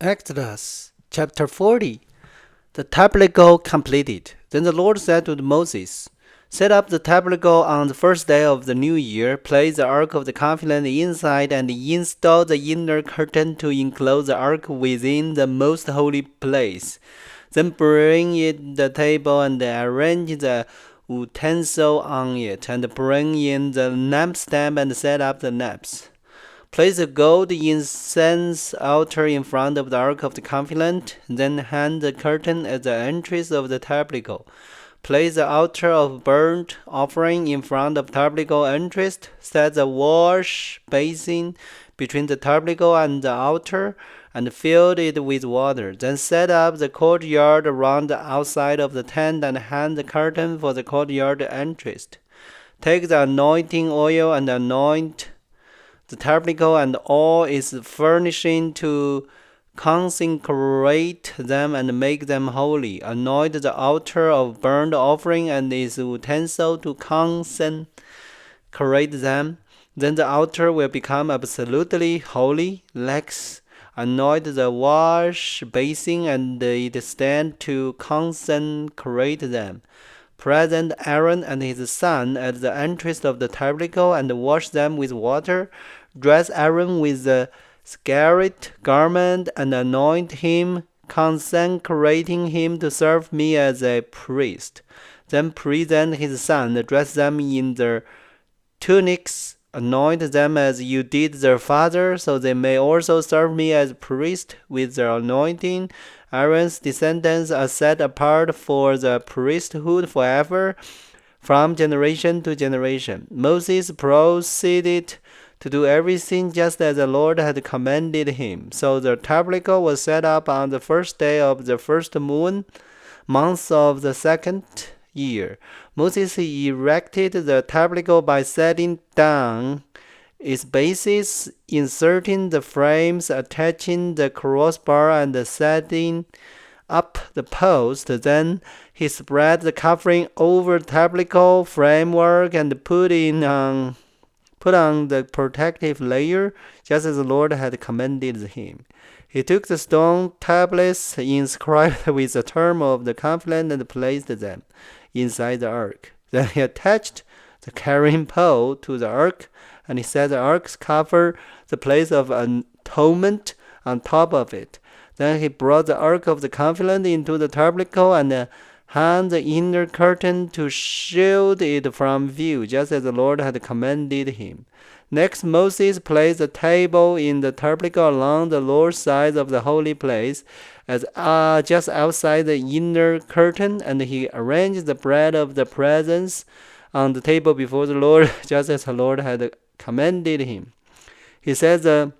Exodus chapter 40. The tabernacle completed. Then the Lord said to Moses, Set up the tabernacle on the first day of the new year, place the ark of the covenant inside, and install the inner curtain to enclose the ark within the most holy place. Then bring it the table and arrange the utensil on it, and bring in the lampstand and set up the lamps. Place a gold incense altar in front of the Ark of the Covenant, then hang the curtain at the entrance of the tabernacle. Place the altar of burnt offering in front of the tabernacle entrance. Set the wash basin between the tabernacle and the altar, and fill it with water. Then set up the courtyard around the outside of the tent and hang the curtain for the courtyard entrance. Take the anointing oil and anoint the tabernacle and all its furnishing to consecrate them and make them holy. Anoint the altar of burnt offering and its utensil to consecrate them. Then the altar will become absolutely holy. Next, anoint the wash basin and its stand to consecrate them. Present Aaron and his son at the entrance of the tabernacle and wash them with water. Dress Aaron with the scarlet garment and anoint him, consecrating him to serve me as a priest. Then present his son, dress them in their tunics, anoint them as you did their father, so they may also serve me as priest with their anointing. Aaron's descendants are set apart for the priesthood forever, from generation to generation. Moses proceeded to do everything just as the Lord had commanded him. So the tabernacle was set up on the first day of the first month of the second year. Moses erected the tabernacle by setting down its bases, inserting the frames, attaching the crossbar, and setting up the post. Then he spread the covering over the tabernacle framework and put on the protective layer, just as the Lord had commanded him. He took the stone tablets inscribed with the term of the covenant and placed them inside the ark. Then he attached the carrying pole to the ark, and he set the ark's cover, the place of atonement, on top of it. Then he brought the ark of the covenant into the tabernacle and hung the inner curtain to shield it from view, just as the Lord had commanded him. Next, Moses placed a table in the tabernacle along the lower side of the holy place, as just outside the inner curtain, and he arranged the bread of the presence on the table before the Lord, just as the Lord had commanded him. He set the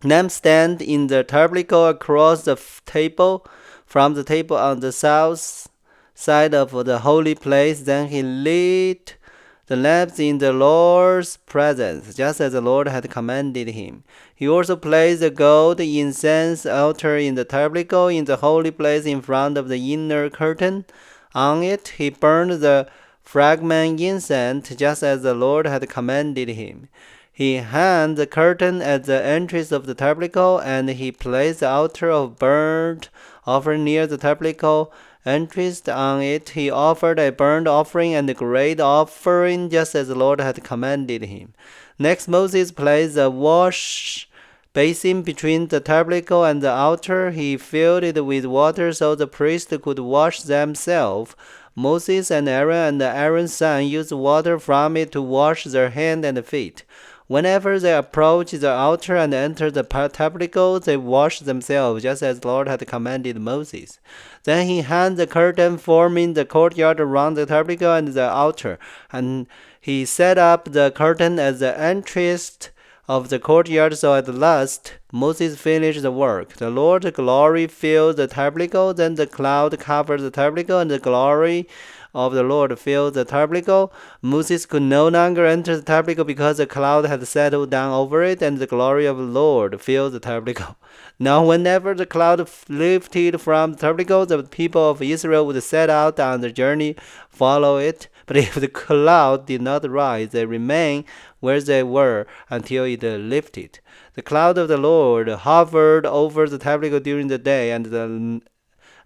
lampstand in the tabernacle across the table, from the table on the south side of the holy place. Then he lit the lamps in the Lord's presence, just as the Lord had commanded him. He also placed the gold incense altar in the tabernacle in the holy place in front of the inner curtain. On it he burned the fragrant incense, just as the Lord had commanded him. He hung the curtain at the entrance of the tabernacle, and he placed the altar of burnt offering near the tabernacle entrance. On it he offered a burnt offering and a grain offering, just as the Lord had commanded him. Next, Moses placed a wash basin between the tabernacle and the altar. He filled it with water so the priest could wash themselves. Moses and Aaron's son used water from it to wash their hands and feet. Whenever they approached the altar and entered the tabernacle, they washed themselves, just as the Lord had commanded Moses. Then he hung the curtain forming the courtyard around the tabernacle and the altar, and he set up the curtain at the entrance of the courtyard. So at last Moses finished the work. The Lord's glory filled the tabernacle. Then the cloud covered the tabernacle, and the glory of the Lord filled the tabernacle. Moses could no longer enter the tabernacle because the cloud had settled down over it, and the glory of the Lord filled the tabernacle. Now whenever the cloud lifted from the tabernacle, the people of Israel would set out on the journey, follow it. But if the cloud did not rise, they remained where they were until it lifted. The cloud of the Lord hovered over the tabernacle during the day, and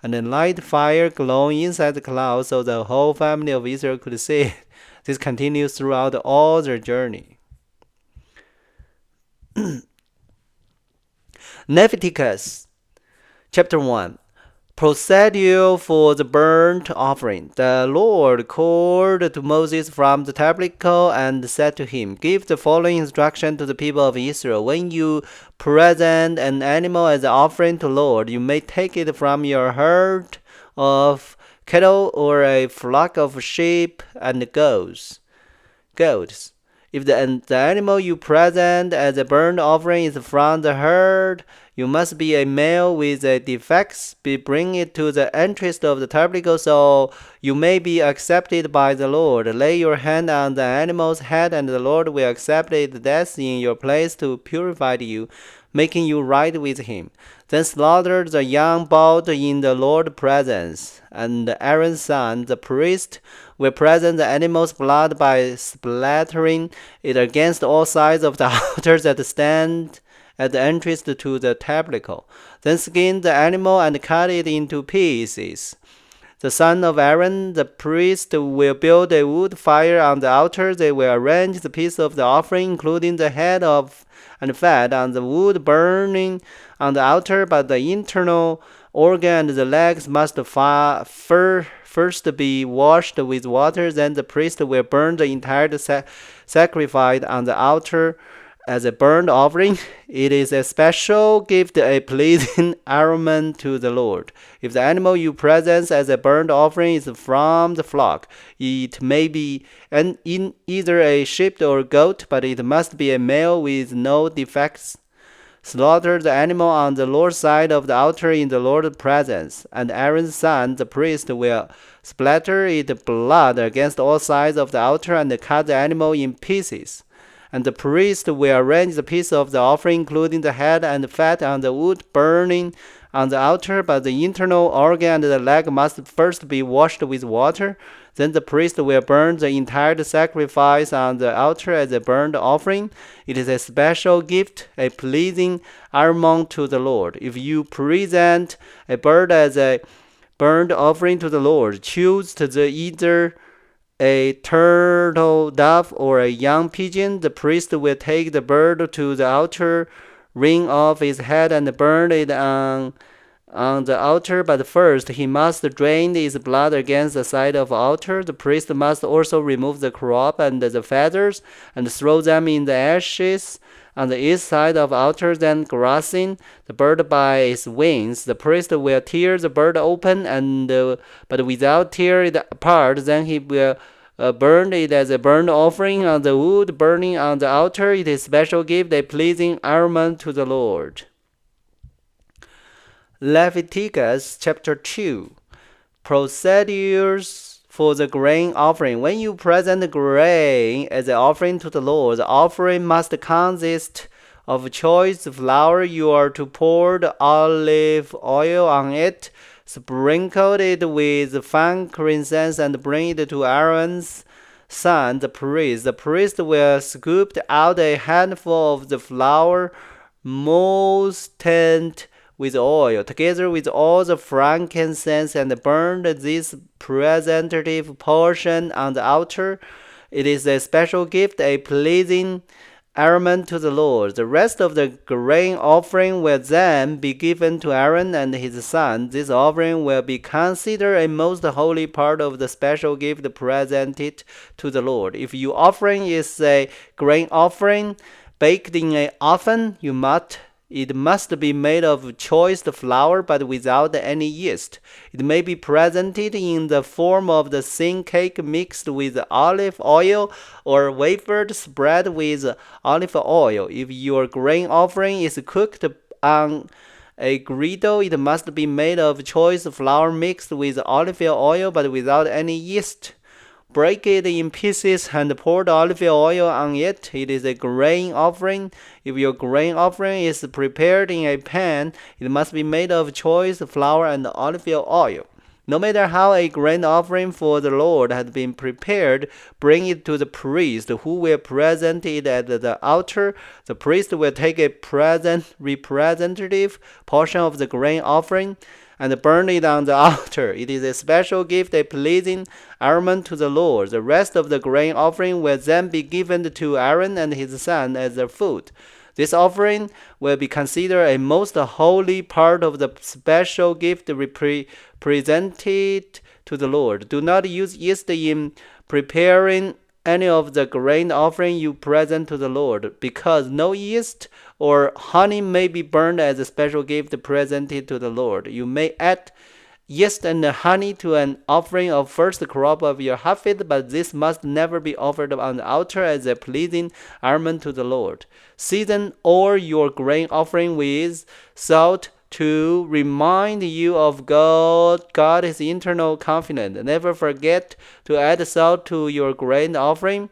a light fire glowing inside the cloud, so the whole family of Israel could see it. This continues throughout all their journey. Leviticus chapter 1. Procedure for the burnt offering. The Lord called to Moses from the tabernacle and said to him, "Give the following instruction to the people of Israel. When you present an animal as an offering to the Lord, you may take it from your herd of cattle or a flock of sheep and goats. If the animal you present as a burnt offering is from the herd, you must be a male with a defect. Bring it to the entrance of the tabernacle so you may be accepted by the Lord. Lay your hand on the animal's head, and the Lord will accept its death in your place to purify you, making you right with him. Then slaughter the young bull in the Lord's presence, and Aaron's son, the priest, will present the animal's blood by splattering it against all sides of the altars that stand at the entrance to the tabernacle. Then skin the animal and cut it into pieces. The son of Aaron, the priest, will build a wood fire on the altar. They will arrange the piece of the offering, including the head and fat, on the wood burning on the altar, but the internal organ and the legs must first be washed with water. Then the priest will burn the entire sacrifice on the altar as a burnt offering. It is a special gift, a pleasing aroma to the Lord. If the animal you present as a burnt offering is from the flock, it may be in either a sheep or goat, but it must be a male with no defects. Slaughter the animal on the Lord's side of the altar in the Lord's presence, and Aaron's son, the priest, will splatter its blood against all sides of the altar and cut the animal in pieces. And the priest will arrange the piece of the offering, including the head and fat, on the wood burning on the altar, but the internal organ and the leg must first be washed with water. Then the priest will burn the entire sacrifice on the altar as a burnt offering. It is a special gift, a pleasing aroma to the Lord. If you present a bird as a burnt offering to the Lord, choose either a turtle dove or a young pigeon. The priest will take the bird to the altar, wring off its head, and burn it on the altar. But first he must drain its blood against the side of the altar. The priest must also remove the crop and the feathers and throw them in the ashes on the east side of the altar. Then grasping the bird by its wings, the priest will tear the bird open, but without tearing it apart. Then he will burn it as a burnt offering on the wood burning on the altar. It is a special gift, a pleasing aroma to the Lord. Leviticus chapter 2. Procedures for the grain offering. When you present grain as an offering to the Lord, the offering must consist of choice flour. You are to pour the olive oil on it, sprinkle it with frankincense, and bring it to Aaron's son, the priest. The priest will scoop out a handful of the flour, moistened with oil, together with all the frankincense, and burn this representative portion on the altar. It is a special gift, a pleasing aroma to the Lord. The rest of the grain offering will then be given to Aaron and his son. This offering will be considered a most holy part of the special gift presented to the Lord. If your offering is a grain offering baked in an oven, it must be made of choice flour, but without any yeast. It may be presented in the form of the thin cake mixed with olive oil, or wafered spread with olive oil. If your grain offering is cooked on a griddle, it must be made of choice flour mixed with olive oil, but without any yeast. Break it in pieces and pour the olive oil on it. It is a grain offering. If your grain offering is prepared in a pan, it must be made of choice flour and olive oil. No matter how a grain offering for the Lord has been prepared, bring it to the priest, who will present it at the altar. The priest will take a representative portion of the grain offering and burn it on the altar. It is a special gift, a pleasing aroma to the Lord. The rest of the grain offering will then be given to Aaron and his son as their food. This offering will be considered a most holy part of the special gift presented to the Lord. Do not use yeast in preparing any of the grain offering you present to the Lord, because no yeast or honey may be burned as a special gift presented to the Lord. You may add yeast and honey to an offering of first crop of your harvest, but this must never be offered on the altar as a pleasing aroma to the Lord. Season all your grain offering with salt to remind you of God's eternal confidence. Never forget to add salt to your grain offering.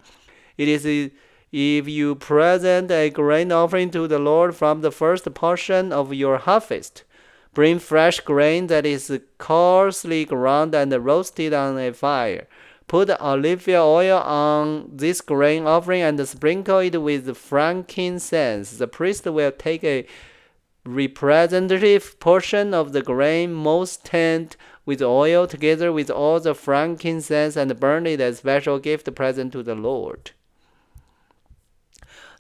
It is if you present a grain offering to the Lord from the first portion of your harvest. Bring fresh grain that is coarsely ground and roasted on a fire. Put olive oil on this grain offering and sprinkle it with frankincense. The priest will take a representative portion of the grain moistened with oil together with all the frankincense and burn it as a special gift present to the Lord.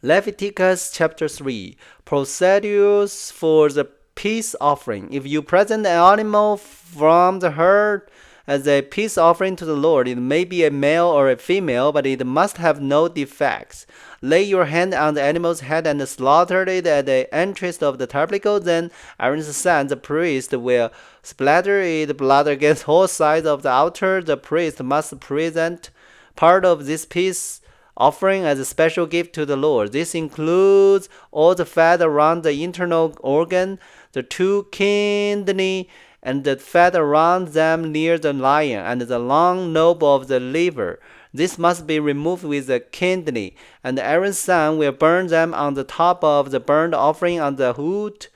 Leviticus chapter 3. Procedures for the peace offering. If you present an animal from the herd as a peace offering to the Lord, it may be a male or a female, but it must have no defects. Lay your hand on the animal's head and slaughter it at the entrance of the tabernacle. Then Aaron's son, the priest, will splatter its blood against all sides of the altar. The priest must present part of this peace offering as a special gift to the Lord. This includes all the fat around the internal organ, the two kidney, and the fat around them near the lion, and the long lobe of the liver. This must be removed with the kidney, and Aaron's son will burn them on the top of the burnt offering on the wood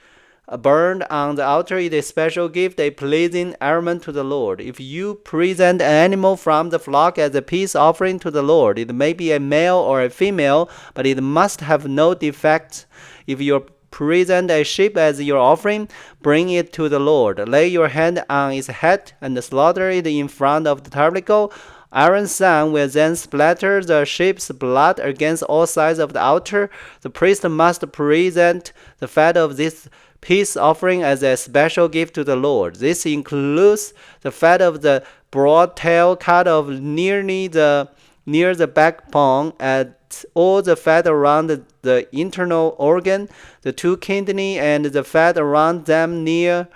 burned on the altar. It is a special gift, a pleasing aroma to the Lord. If you present an animal from the flock as a peace offering to the Lord, it may be a male or a female, but it must have no defects. If you present a sheep as your offering, bring it to the Lord. Lay your hand on its head and slaughter it in front of the tabernacle. Aaron's son will then splatter the sheep's blood against all sides of the altar. The priest must present the fat of this peace offering as a special gift to the Lord. This includes the fat of the broad tail cut off near the backbone, and all the fat around the internal organ, the two kidney, and the fat around them near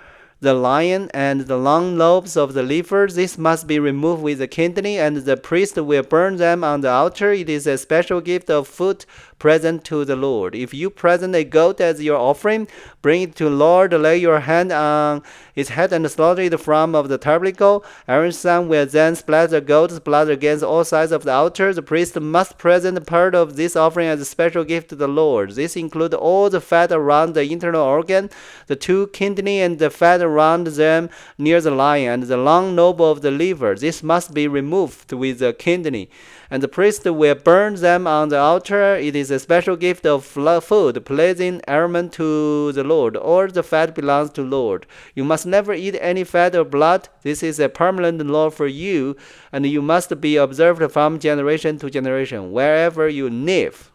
the lion, and the long lobes of the liver. This must be removed with the kidney, and the priest will burn them on the altar. It is a special gift of food present to the Lord. If you present a goat as your offering, bring it to the Lord. Lay your hand on its head and slaughter it from of the tabernacle. Aaron's son will then splash the goat's blood against all sides of the altar. The priest must present part of this offering as a special gift to the Lord. This includes all the fat around the internal organ, the two kidney, and the fat around them near the lion, and the long lobe of the liver. This must be removed with the kidney, and the priest will burn them on the altar. It is a special gift of food, pleasing aroma to the Lord. All the fat belongs to the Lord. You must never eat any fat or blood. This is a permanent law for you, and you must be observed from generation to generation, wherever you live.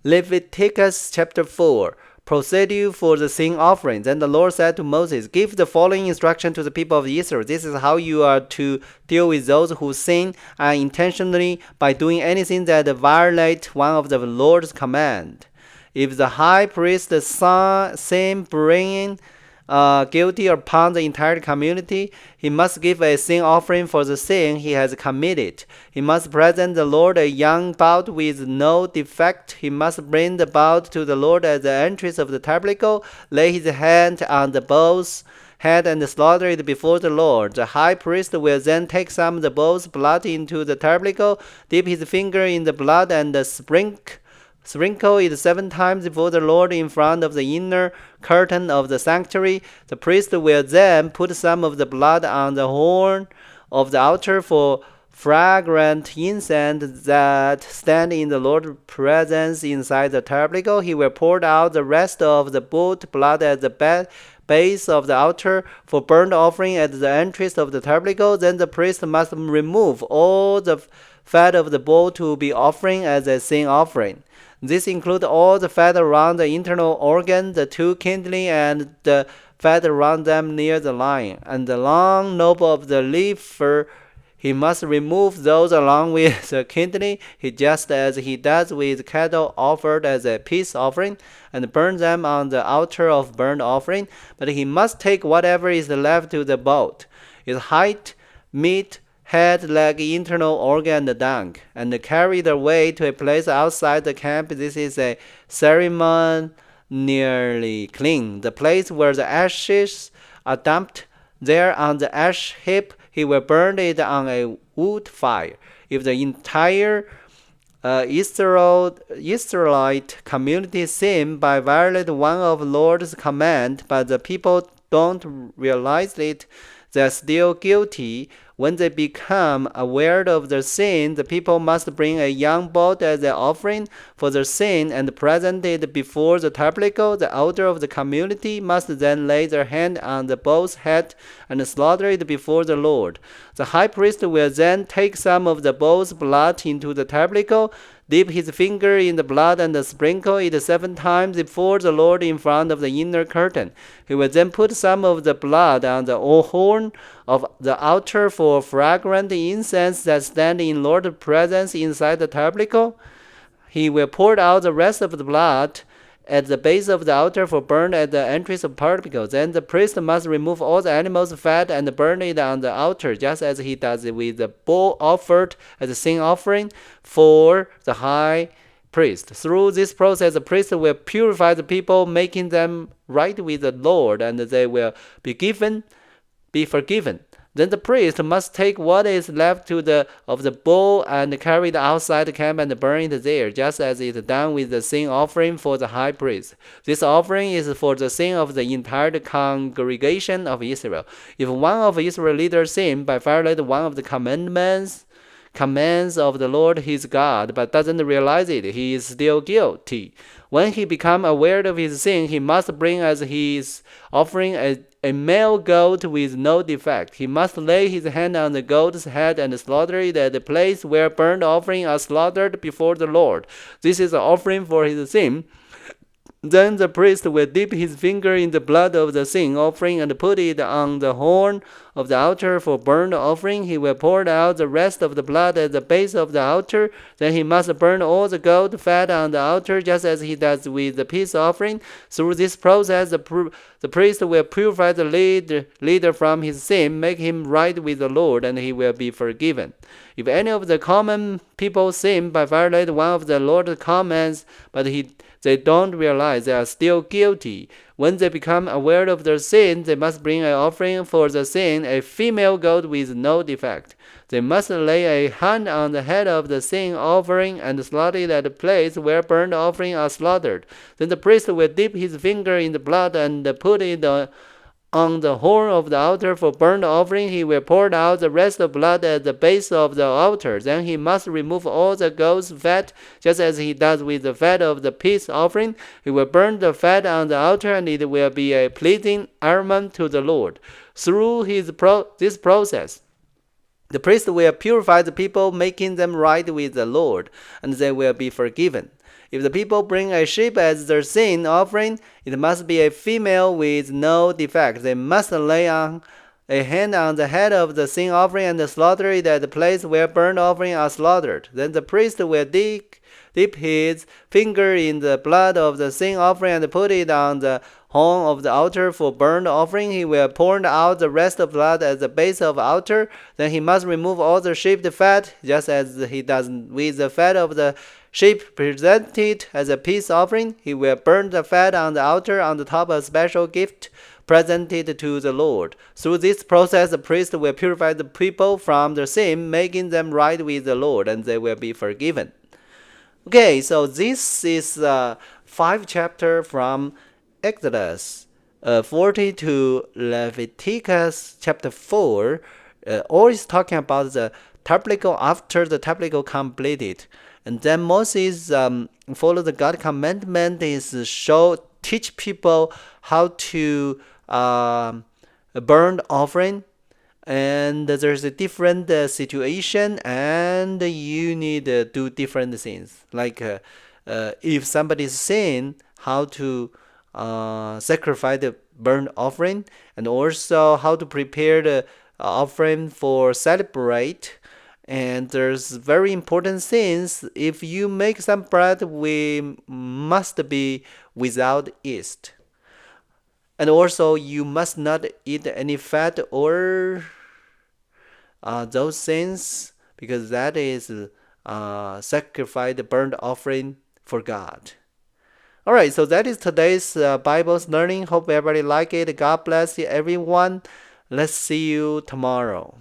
Leviticus chapter 4. Procedure for the sin offering. Then the Lord said to Moses, give the following instruction to the people of Israel. This is how you are to deal with those who sin unintentionally by doing anything that violates one of the Lord's command. If the high priest sin bringing guilty upon the entire community, he must give a sin offering for the sin he has committed. He must present the Lord a young bullock with no defect. He must bring the bullock to the Lord at the entrance of the tabernacle, lay his hand on the bull's head and slaughter it before the Lord. The high priest will then take some of the bull's blood into the tabernacle, dip his finger in the blood, and sprinkle sprinkle it 7 times before the Lord in front of the inner curtain of the sanctuary. The priest will then put some of the blood on the horn of the altar for fragrant incense that stand in the Lord's presence inside the tabernacle. He will pour out the rest of the bull blood at the base of the altar for burnt offering at the entrance of the tabernacle. Then the priest must remove all the fat of the bull to be offering as a sin offering. This includes all the fat around the internal organ, the 2 kidneys, and the fat around them near the line, and the long knob of the liver. He must remove those along with the kidney, just as he does with cattle offered as a peace offering, and burn them on the altar of burnt offering. But he must take whatever is left to the boat, its height, meat, head, leg, internal organ, and dung, and carry it away to a place outside the camp. This is a ceremonially clean, the place where the ashes are dumped. There on the ash heap, he will burn it on a wood fire. If the entire Israelite community sin by violating one of the Lord's command, but the people don't realize it, they are still guilty. When they become aware of their sin, the people must bring a young goat as an offering for their sin and present it before the tabernacle. The elder of the community must then lay their hand on the bull's head and slaughter it before the Lord. The high priest will then take some of the bull's blood into the tabernacle, dip his finger in the blood, and sprinkle it 7 times before the Lord in front of the inner curtain. He will then put some of the blood on the horn of the altar for fragrant incense that stand in Lord's presence inside the tabernacle. He will pour out the rest of the blood at the base of the altar for burn at the entrance of the tabernacle. Then the priest must remove all the animal's fat and burn it on the altar, just as he does with the bull offered as a sin offering for the high priest. Through this process, the priest will purify the people, making them right with the Lord, and they will be forgiven. Then the priest must take what is left of the bull and carry it outside the camp and burn it there, just as it is done with the sin offering for the high priest. This offering is for the sin of the entire congregation of Israel. If one of Israel's leaders sin by violating one of the commands of the Lord his God, but doesn't realize it, he is still guilty. When he becomes aware of his sin, he must bring as his offering a male goat with no defect. He must lay his hand on the goat's head and slaughter it at the place where burnt offerings are slaughtered before the Lord. This is an offering for his sin. Then the priest will dip his finger in the blood of the sin offering and put it on the horn of the altar for burnt offering. He will pour out the rest of the blood at the base of the altar. Then he must burn all the goat fat on the altar, just as he does with the peace offering. Through this process, the priest will purify the leader from his sin, make him right with the Lord, and he will be forgiven. If any of the common people sin by violating one of the Lord's commands, but they don't realize they are still guilty. When they become aware of their sin, they must bring an offering for the sin, a female goat with no defect. They must lay a hand on the head of the sin offering and slaughter it at the place where burnt offerings are slaughtered. Then the priest will dip his finger in the blood and put it on the horn of the altar for burnt offering. He will pour out the rest of the blood at the base of the altar. Then he must remove all the goat's fat, just as he does with the fat of the peace offering. He will burn the fat on the altar, and it will be a pleasing aroma to the Lord. Through this process, the priest will purify the people, making them right with the Lord, and they will be forgiven. If the people bring a sheep as their sin offering, it must be a female with no defect. They must lay on a hand on the head of the sin offering and slaughter it at the place where burnt offerings are slaughtered. Then the priest will dip his finger in the blood of the sin offering and put it on the horn of the altar for burnt offering. He will pour out the rest of the blood at the base of the altar. Then he must remove all the sheep fat, just as he does with the fat of the sheep presented as a peace offering. He will burn the fat on the altar on the top of a special gift presented to the Lord. Through this process, the priest will purify the people from their sin, making them right with the Lord, and they will be forgiven. Okay, so this is 5 chapter from Exodus 40 to Leviticus chapter 4. All is talking about the tabernacle after the tabernacle completed. And then Moses follow the God commandment is teach people how to burn offering, and there's a different situation, and you need to do different things like if somebody's sin, how to sacrifice the burnt offering, and also how to prepare the offering for celebrate. And there's very important things. If you make some bread, we must be without yeast, and also you must not eat any fat or those things, because that is sacrifice the burnt offering for God. All right, so that is today's Bible's learning. Hope everybody like it. God bless you, everyone. Let's see you tomorrow.